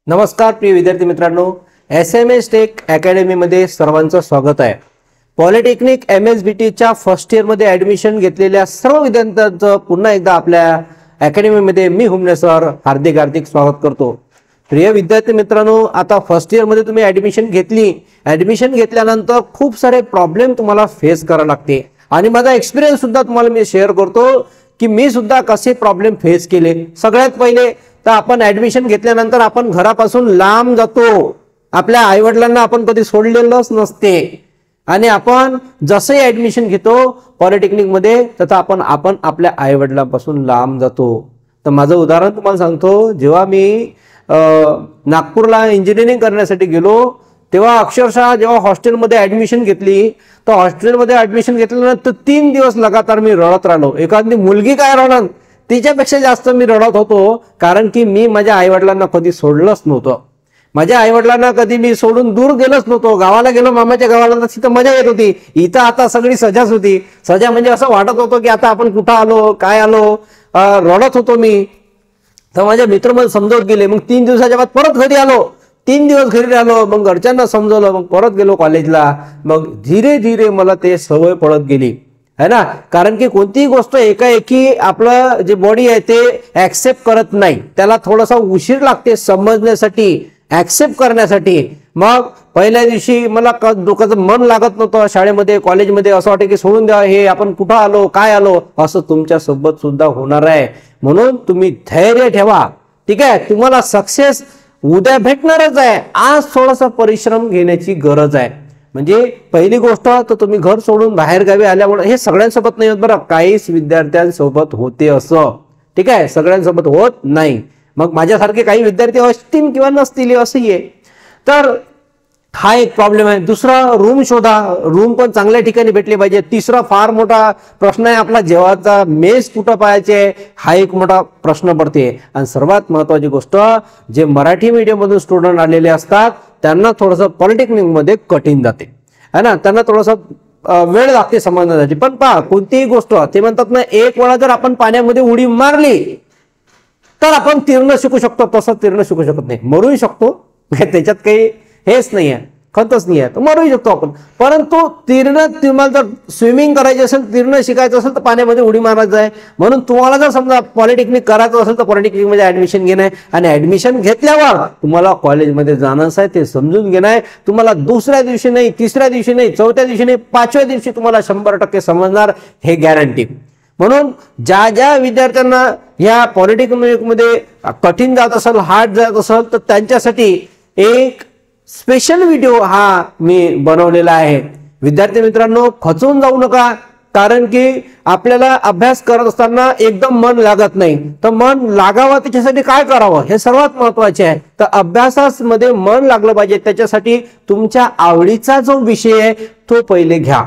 नमस्कार प्रिय विद्यार्थी मित्रांनो, SMS टेक अकॅडमी मध्ये सर्वांचं स्वागत आहे। पॉलिटेक्निक MSBT च्या फर्स्ट इयर मध्ये ऍडमिशन घेतलेल्या सर्व विद्यार्थ्यांचं पुन्हा एकदा आपल्या अकॅडमी मध्ये मी हुमने सर हार्दिक स्वागत करतो। प्रिय विद्यार्थी मित्रांनो, आता फर्स्ट इयर मध्ये तुम्ही ऍडमिशन घेतली, ऍडमिशन घेतल्यानंतर खूप सारे प्रॉब्लेम तुम्हाला फेस करावे लागते आणि माझा एक्सपिरियन्स सुद्धा तुम्हाला मी शेअर करतो की मी सुद्धा कसे प्रॉब्लेम फेस केले। सगळ्यात पहिले तर आपण ऍडमिशन घेतल्यानंतर आपण घरापासून लांब जातो, आपल्या आईवडिलांना आपण कधी सोडलेलंच नसते आणि आपण जसे ऍडमिशन घेतो पॉलिटेक्निक मध्ये तसं आपण आपल्या आईवडिलांपासून लांब जातो। तर माझं उदाहरण तुम्हाला सांगतो, जेव्हा मी नागपूरला इंजिनिअरिंग करण्यासाठी गेलो तेव्हा अक्षरशः जेव्हा हॉस्टेलमध्ये ऍडमिशन घेतली तर हॉस्टेलमध्ये ऍडमिशन घेतल्यानंतर 3 दिवस लगातार मी रडत राहिलो। एखादी मुलगी काय रडणार, तिच्यापेक्षा जास्त मी रडत होतो, कारण की मी माझ्या आईवडिलांना कधी सोडलंच नव्हतं। माझ्या आईवडिलांना कधी मी सोडून दूर गेलोच नव्हतो। गावाला गेलो, मामाच्या गावाला, तर तिथं मजा येत होती। इथं आता सगळी सजाच होती। सजा म्हणजे असं वाटत होतं की आता आपण कुठं आलो, काय आलो, रडत होतो मी। तर माझ्या मित्र मला समजवत गेले। मग 3 दिवसाच्या बाद परत घरी आलो, 3 दिवस घरी राहिलो, मग घरच्यांना समजवलं, मग परत गेलो कॉलेजला। मग धीरे धीरे मला ते सवय पडत गेली, है ना। कारण की कोणतीही गोष्ट एकाएकी आपलं जे बॉडी आहे ते ऍक्सेप्ट करत नाही, त्याला थोडासा उशीर लागते समजण्यासाठी, ऍक्सेप्ट करण्यासाठी। मग पहिल्या दिवशी मला डोक्याचं मन लागत नव्हतं शाळेमध्ये, कॉलेजमध्ये। असं वाटतं की सोडून द्या हे, आपण कुठं आलो, काय आलो। असं तुमच्या सोबत सुद्धा होणार आहे, म्हणून तुम्ही धैर्य ठेवा, ठीक आहे। तुम्हाला सक्सेस उद्या भेटणारच आहे, आज थोडासा परिश्रम घेण्याची गरज आहे। म्हणजे पहिली गोष्ट तर तुम्ही घर सोडून बाहेर गावी आल्यामुळे, हे सगळ्यांसोबत नाही होत बरं, काहीच विद्यार्थ्यांसोबत होते असं, ठीक आहे, सगळ्यांसोबत होत नाही। मग माझ्यासारखे काही विद्यार्थी असतील किंवा नसतील असंही आहे। तर हा एक प्रॉब्लेम आहे। दुसरा, रूम शोधा, रूम पण चांगल्या ठिकाणी भेटले पाहिजे। तिसरा फार मोठा प्रश्न आहे आपला जेवाचा, मेस कुठं पाहायचे, हा एक मोठा प्रश्न पडते। आणि सर्वात महत्वाची गोष्ट, जे मराठी मीडियम मधून स्टुडंट आलेले असतात त्यांना थोडंसं पॉलिटेक्निक मध्ये कठीण जाते, है ना, त्यांना थोडंसं वेळ लागते समजण्यासाठी। पण पहा, कोणतीही गोष्ट ते म्हणतात ना, एक वेळा जर आपण पाण्यामध्ये उडी मारली तर आपण तीर्ण शिकू शकतो, तसं तीर्ण शिकू शकत नाही। मरूही शकतो, त्याच्यात काही हेच नाही आहे, खतच नाही आहे, तर मरूही शकतो आपण। परंतु तीर्ण, तुम्हाला जर स्विमिंग करायची असेल, तीर्ण शिकायचं असेल तर पाण्यामध्ये उडी मारायचं आहे। म्हणून तुम्हाला जर समजा पॉलिटेक्निक करायचं असेल तर पॉलिटेक्निक मध्ये ऍडमिशन घेणं आहे, आणि ऍडमिशन घेतल्यावर तुम्हाला कॉलेजमध्ये जाणंच आहे, ते समजून घेणं आहे। तुम्हाला दुसऱ्या दिवशी नाही, तिसऱ्या दिवशी नाही, चौथ्या दिवशी नाही, 5व्या दिवशी तुम्हाला 100% समजणार, हे गॅरंटी। म्हणून ज्या विद्यार्थ्यांना या पॉलिटेक्निक मध्ये कठीण जात असेल, हार्ड जात असेल, तर त्यांच्यासाठी एक स्पेशल व्हिडिओ हा मी बनवलेला आहे। विद्यार्थी मित्रांनो, खचून जाऊ नका, कारण की आपल्याला अभ्यास करत असताना एकदम मन लागत नाही, तर मन लागावं त्याच्यासाठी काय करावं हे सर्वात महत्वाचे आहे। तर अभ्यासामध्ये मन लागलं पाहिजे, त्याच्यासाठी तुमच्या आवडीचा जो विषय आहे तो पहिले घ्या,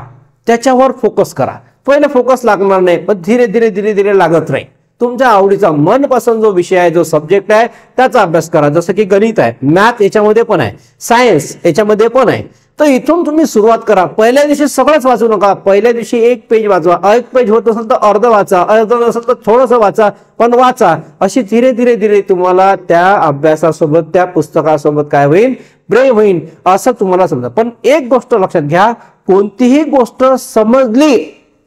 त्याच्यावर फोकस करा। पहिले फोकस लागणार नाही, पण धीरे धीरे लागत राहील। तुमच्या आवडीचा मनपसंत जो विषय आहे, जो सब्जेक्ट आहे, त्याचा अभ्यास करा। जसं की गणित आहे, मॅथ याच्यामध्ये पण आहे, सायन्स याच्यामध्ये पण आहे। तर इथून तुम्ही सुरुवात करा। पहिल्या दिवशी सगळंच वाचू नका, पहिल्या दिवशी 1 पेज वाचवा, 1 पेज होत असेल तर अर्ध वाचा, अर्ध नसेल तर थोडंसं वाचा, पण वाचा। अशी धीरे धीरे तुम्हाला त्या अभ्यासासोबत, त्या पुस्तकासोबत काय होईल, प्रेम होईल, असं तुम्हाला समजा। पण एक गोष्ट लक्षात घ्या, कोणतीही गोष्ट समजली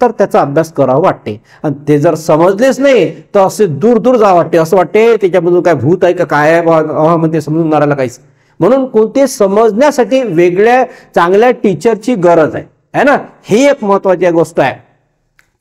तर त्याचा अभ्यास करावा वाटते, आणि ते जर समजलेच नाही तर असे दूर जा वाटते, असं वाटते त्याच्यामधून काय भूत आहे का काय आहे म्हणजे समजून मारायला काहीच। म्हणून कोणते समजण्यासाठी वेगळ्या चांगल्या टीचरची गरज आहे ना, ही एक महत्वाची गोष्ट आहे।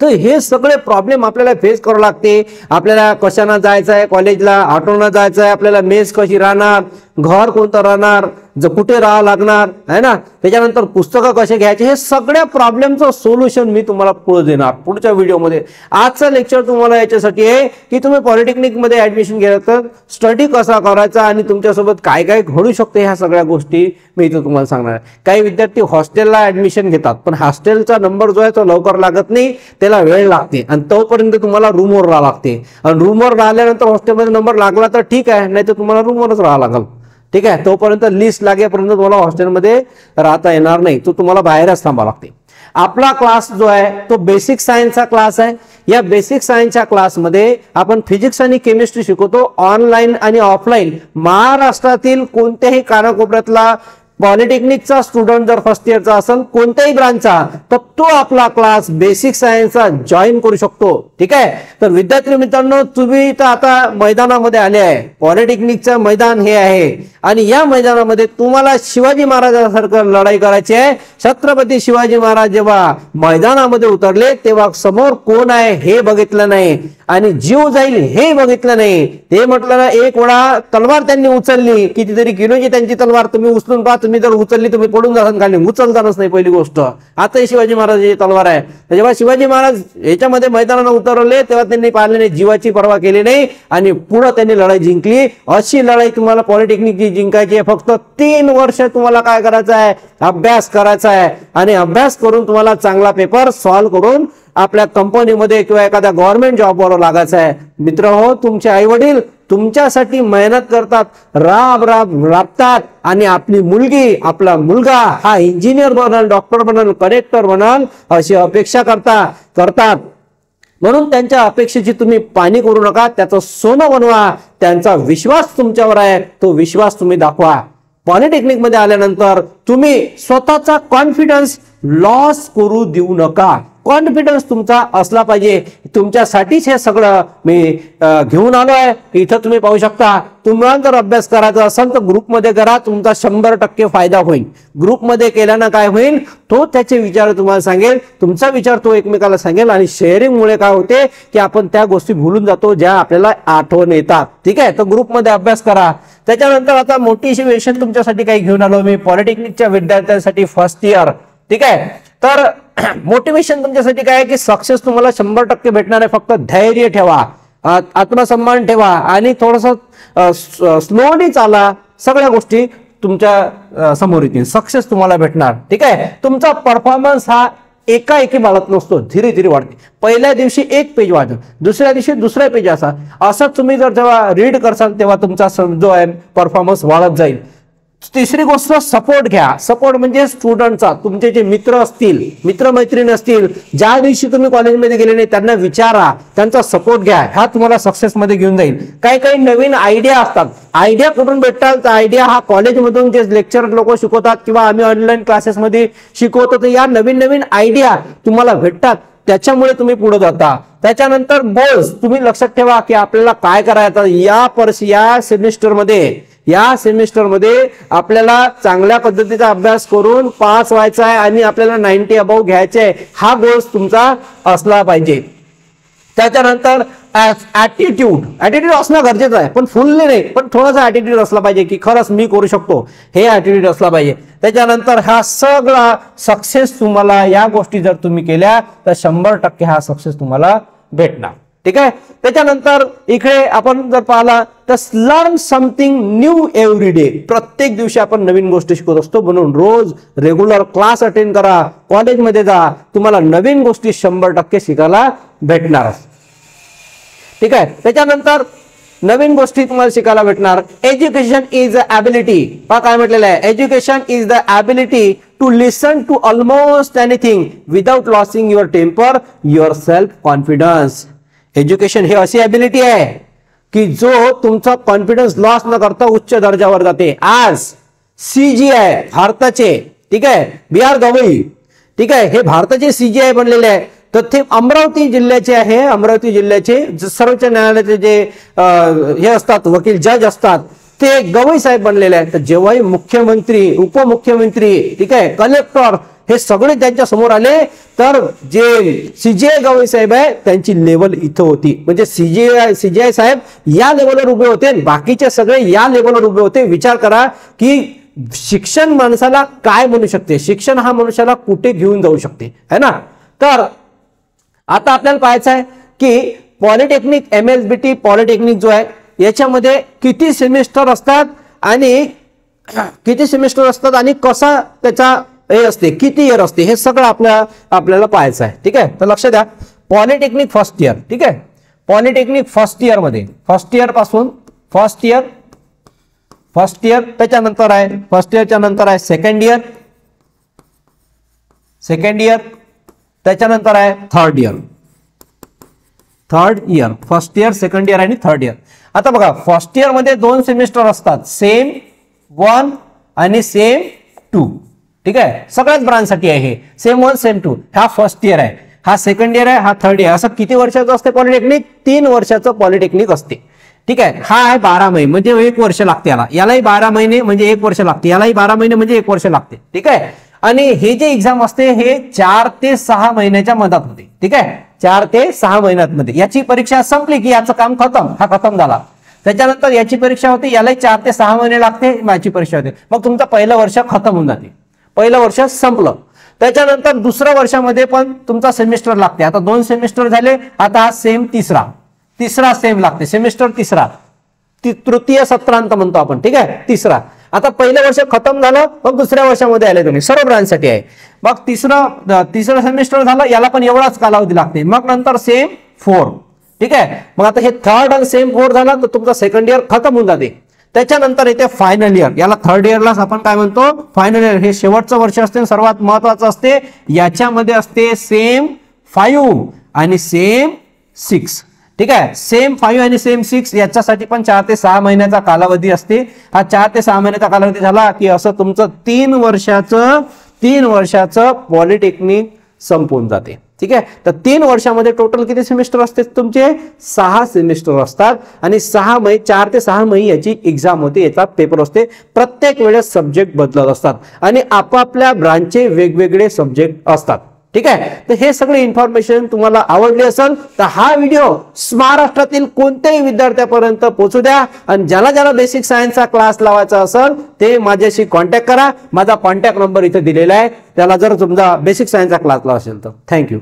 तर हे सगळे प्रॉब्लेम आपल्याला फेस करावे लागते। आपल्याला कशाने जायचं आहे कॉलेजला, ऑटोनं जायचं आहे, आपल्याला मेस कशी राहणार, घर कोणतं राहणार, कुठे राहावं लागणार, है ना, त्याच्यानंतर पुस्तकं कसे घ्यायचे, हे सगळ्या प्रॉब्लेमचं सोल्युशन मी तुम्हाला पुढे देणार पुढच्या व्हिडिओमध्ये। आजचं लेक्चर तुम्हाला याच्यासाठी आहे की तुम्ही पॉलिटेक्निक मध्ये ऍडमिशन घ्या तर स्टडी कसा करायचा आणि तुमच्यासोबत काय काय घडू शकते, ह्या सगळ्या गोष्टी मी इथं तुम्हाला सांगणार आहे। काही विद्यार्थी हॉस्टेलला ऍडमिशन घेतात, पण हॉस्टेलचा नंबर जो आहे तो लवकर लागत नाही, त्याला वेळ लागते, आणि तोपर्यंत तुम्हाला रूमवर राहावं लागते। आणि रूमवर राहिल्यानंतर हॉस्टेलमध्ये नंबर लागला तर ठीक आहे, नाही तर तुम्हाला रूमवरच राहावं लागेल, ठीक आहे। तोपर्यंत लिस्ट लागेपर्यंत तुम्हाला हॉस्टेलमध्ये राहता येणार नाही, तो तुम्हाला बाहेरच थांबावं लागते। आपला क्लास जो आहे तो बेसिक सायन्सचा क्लास आहे। या बेसिक सायन्सच्या क्लासमध्ये आपण फिजिक्स आणि केमिस्ट्री शिकवतो, ऑनलाईन आणि ऑफलाईन. महाराष्ट्रातील कोणत्याही कानाकोपऱ्यातला पॉलिटेक्निकचा स्टुडंट जर फर्स्ट इयरचा असेल कोणत्याही ब्रांचचा, तर तो आपला क्लास बेसिक सायन्सचा जॉईन करू शकतो. ठीक आहे. तर विद्यार्थी मित्रांनो, तुम्ही तर आता मैदानामध्ये आले आहे. पॉलिटेक्निकचं मैदान हे आहे आणि या मैदानामध्ये तुम्हाला शिवाजी महाराजांसारखं लढाई करायची आहे. छत्रपती शिवाजी महाराज जेव्हा मैदानामध्ये उतरले तेव्हा समोर कोण आहे हे बघितलं नाही आणि जीव जाईल हे बघितलं नाही. ते म्हटलं ना, एक वेळा तलवार त्यांनी उचलली, कितीतरी किलोची त्यांची तलवार, तुम्ही उचलून पहा, तुम्ही जर उचलली तुम्ही पडून जासान खाली, उचलतानच नाही पहिली गोष्ट. आता शिवाजी महाराजांची तलवार आहे. जेव्हा शिवाजी महाराज याच्यामध्ये मैदानात उतरले तेव्हा त्यांनी पाहिले नाही, जीवाची पर्वा केली नाही आणि पुढे त्यांनी लढाई जिंकली. अशी लढाई तुम्हाला पॉलिटेक्निकची जिंकायची आहे. फक्त 3 वर्ष तुम्हाला काय करायचं आहे, अभ्यास करायचा आहे आणि अभ्यास करून तुम्हाला चांगला पेपर सॉल्व्ह करून आपल्या कंपनीमध्ये किंवा एखाद्या गव्हर्नमेंट जॉबवर लागायचं आहे. मित्र हो, तुमचे आई वडील तुमच्यासाठी मेहनत करतात, राबतात आणि आपली मुलगी आपला मुलगा हा इंजिनियर बनल, डॉक्टर बनल, कलेक्टर बनल अशी अपेक्षा करतात. म्हणून त्यांच्या अपेक्षेची तुम्ही पाणी करू नका, त्याचं सोनं बनवा. त्यांचा विश्वास तुमच्यावर आहे, तो विश्वास तुम्ही दाखवा. पॉलिटेक्निक मध्ये आल्यानंतर तुम्ही स्वतःचा कॉन्फिडन्स लॉस करू देऊ नका. कॉन्फिडन्स तुमचा असला पाहिजे. तुमच्यासाठीच हे सगळं मी घेऊन आलोय. इथं तुम्ही पाहू शकता. तुम्हाला जर अभ्यास करायचा असेल तर ग्रुपमध्ये करा, तुमचा 100% फायदा होईल. ग्रुपमध्ये केल्यानं काय होईल, तो त्याचे विचार तुम्हाला सांगेल, तुमचा विचार तो एकमेकाला सांगेल आणि शेअरिंगमुळे काय होते की आपण त्या गोष्टी भुलून जातो ज्या आपल्याला आठवण येतात. ठीक आहे. तर ग्रुपमध्ये अभ्यास करा. त्याच्यानंतर आता मोटिवेशन तुमच्यासाठी काही घेऊन आलो मी पॉलिटेक्निकच्या विद्यार्थ्यांसाठी फर्स्ट इयर. ठीक आहे. तर मोटिवेशन तुमच्यासाठी काय आहे की सक्सेस तुम्हाला 100% भेटणार आहे. फक्त धैर्य ठेवा, आत्मसन्मान ठेवा आणि थोडस स्लोली चाला, सगळ्या गोष्टी तुमच्या समोर येतील, सक्सेस तुम्हाला भेटणार. ठीक आहे. तुमचा परफॉर्मन्स हा एकाएकी वाढत नसतो, धीरे धीरे वाढते. पहिल्या दिवशी 1 पेज वाढत, दुसऱ्या दिवशी दुसरा पेज असं तुम्ही जर जेव्हा रीड करसाल तेव्हा तुमचा जो आहे परफॉर्मन्स वाढत जाईल. तिसरी गोष्ट सपोर्ट घ्या. सपोर्ट म्हणजे स्टुडंटचा, तुमचे जे मित्र असतील, मित्रमैत्रिणी असतील, ज्या दिवशी तुम्ही कॉलेजमध्ये गेले नाही त्यांना विचारा, त्यांचा सपोर्ट घ्या. हा तुम्हाला सक्सेसमध्ये घेऊन जाईल. काही नवीन आयडिया असतात, आयडिया कुठून भेटतात, तर आयडिया हा कॉलेजमधून जे लेक्चर लोक शिकवतात किंवा आम्ही ऑनलाईन क्लासेसमध्ये शिकवतो, तर या नवीन आयडिया तुम्हाला भेटतात, त्याच्यामुळे तुम्ही पुढे जाता. त्याच्यानंतर गोल्स तुम्ही लक्षात ठेवा की आपल्याला काय करायचं या सेमिस्टरमध्ये आपल्याला चांगल्या पद्धतीचा अभ्यास करून पास व्हायचा आहे आणि आपल्याला 90 अबव घ्यायचे आहे. हा गोल्स तुमचा असला पाहिजे. त्याच्यानंतर ऍटिट्यूड असणं गरजेचं आहे, पण फुल्ली नाही, पण थोडासा ऍटिट्यूड असला पाहिजे की खरंच मी करू शकतो, हे ऍटिट्यूड असला पाहिजे. त्याच्यानंतर हा सगळा सक्सेस तुम्हाला, या गोष्टी जर तुम्ही केल्या तर 100% हा सक्सेस तुम्हाला भेटणार. ठीक आहे. त्याच्यानंतर इकडे आपण जर पाहिला तर learn something new every day. प्रत्येक दिवशी आपण नवीन गोष्ट शिकत असतो, म्हणून रोज रेग्युलर क्लास अटेंड करा, कॉलेजमध्ये जा, तुम्हाला नवीन गोष्टी 100% शिकायला भेटणार. ठीक आहे. त्याच्यानंतर नवीन गोष्टी तुम्हाला शिकायला भेटणार. Education is a ability. पहा काय म्हटलेलं आहे, education is the ability to listen to almost anything without losing your temper, your self confidence. Education हे अशी ॲबिलिटी आहे की जो तुमचा कॉन्फिडन्स लॉस न करता उच्च दर्जावर जाते. आज CGI भारताचे, ठीक आहे, BR गवई, ठीक आहे, हे भारताचे CGI बनलेले आहे. तर ते अमरावती जिल्ह्याचे आहे. अमरावती जिल्ह्याचे सर्वोच्च न्यायालयाचे जे हे असतात, वकील, जज असतात, ते गवई साहेब बनलेले आहेत. तर जेव्हाही मुख्यमंत्री, उपमुख्यमंत्री, ठीक आहे, कलेक्टर, हे सगळे त्यांच्या समोर आले तर जे CGI गवई साहेब आहे त्यांची लेवल इथं होती. म्हणजे CGI साहेब या लेवलवर उभे होते, बाकीचे सगळे या लेवलवर उभे होते. विचार करा की शिक्षण माणसाला काय बनू शकते, शिक्षण हा मनुष्याला कुठे घेऊन जाऊ शकते, है ना. तर आता आपल्याला पाहायचं आहे की पॉलिटेक्निक, MSBT पॉलिटेक्निक जो आहे याच्यामध्ये किती सेमिस्टर असतात आणि कसा त्याचा हे असते, किती इयर असते, हे सगळं आपल्याला पाहायचं आहे. ठीक आहे. तर लक्ष द्या, पॉलिटेक्निक फर्स्ट इयर, ठीक आहे, पॉलिटेक्निक फर्स्ट इयर मध्ये फर्स्ट इयर पासून फर्स्ट इयर त्याच्यानंतर आहे, फर्स्ट इयरच्या नंतर आहे सेकंड इयर, त्याच्यानंतर आहे third year. Third year, first year, second year आणि थर्ड इयर. आता बघा फर्स्ट इयर मध्ये 2 सेमिस्टर असतात, सेम 1 आणि सेम 2. ठीक आहे, सगळ्याच ब्रांचसाठी आहे हे सेम 1 सेम 2. हा फर्स्ट इयर आहे, हा सेकंड इयर आहे, हा थर्ड इयर. असं किती वर्षाचं असते पॉलिटेक्निक? 3 वर्षाचं पॉलिटेक्निक असते. ठीक आहे, हा आहे 12 महिने म्हणजे 1 वर्ष लागते याला, यालाही 12 महिने म्हणजे 1 वर्ष लागते, यालाही 12 महिने म्हणजे 1 वर्ष लागते. ठीक आहे, आणि हे जे एक्झाम असते हे 4 ते 6 महिन्याच्या मधात होते. ठीक आहे, 4 ते 6 महिन्यामध्ये याची परीक्षा संपली की याचं काम खतम, हा खतम झाला. त्याच्यानंतर याची परीक्षा होते, यालाही 4 ते 6 महिने लागते, याची परीक्षा होते. मग तुमचं पहिलं वर्ष खतम होऊन जाते, पहिलं वर्ष संपलं. त्याच्यानंतर दुसऱ्या वर्षामध्ये पण तुमचा सेमिस्टर लागते. आता 2 सेमिस्टर झाले, आता हा सेम तिसरा सेम लागते, सेमिस्टर तिसरा, तृतीय सत्रांत म्हणतो आपण. ठीक आहे, तिसरा. आता पहिलं वर्ष खतम झालं, मग दुसऱ्या वर्षामध्ये आले तुम्ही, सर्व ब्रांचसाठी आहे. मग तिसरं सेमिस्टर झालं, याला पण एवढाच कालावधी लागते. मग नंतर सेम 4. ठीक आहे, मग आता हे थर्ड आणि सेम 4 झालं तर तुमचं सेकंड इयर खतम होऊन जाते. त्याच्यानंतर येते फायनल इयर, याला थर्ड इयरलाच आपण काय म्हणतो, फायनल इयर. हे शेवटचं वर्ष असते, सर्वात महत्वाचं असते. याच्यामध्ये असते सेम 5 आणि सेम 6. ठीक आहे, सेम 5 आणि सेम 6 याच्यासाठी पण 4 ते 6 महिन्याचा कालावधी असते. हा 4 ते 6 महिन्याचा कालावधी झाला की असं तुमचं 3 वर्षाचं पॉलिटेक्निक संपून जाते. ठीक आहे, तर 3 वर्षामध्ये टोटल किती सेमिस्टर असते तुमचे? 6 सेमिस्टर असतात आणि 4 ते 6 महिने याची एक्झाम होते, याचा पेपर असते. प्रत्येक वेळेस सब्जेक्ट बदलत असतात आणि आपापल्या ब्रांचचे वेगवेगळे सब्जेक्ट असतात. ठीक आहे, तर हे सगळे इन्फॉर्मेशन तुम्हाला आवडली असेल तर हा व्हिडिओ महाराष्ट्रातील कोणत्याही विद्यार्थ्यापर्यंत पोहोचू द्या. आणि ज्याला बेसिक सायन्सचा क्लास लावायचा असेल ते माझ्याशी कॉन्टॅक्ट करा. माझा कॉन्टॅक्ट नंबर इथे दिलेला आहे. त्याला जर तुमचा बेसिक सायन्सचा क्लास लावा असेल तर. थँक्यू.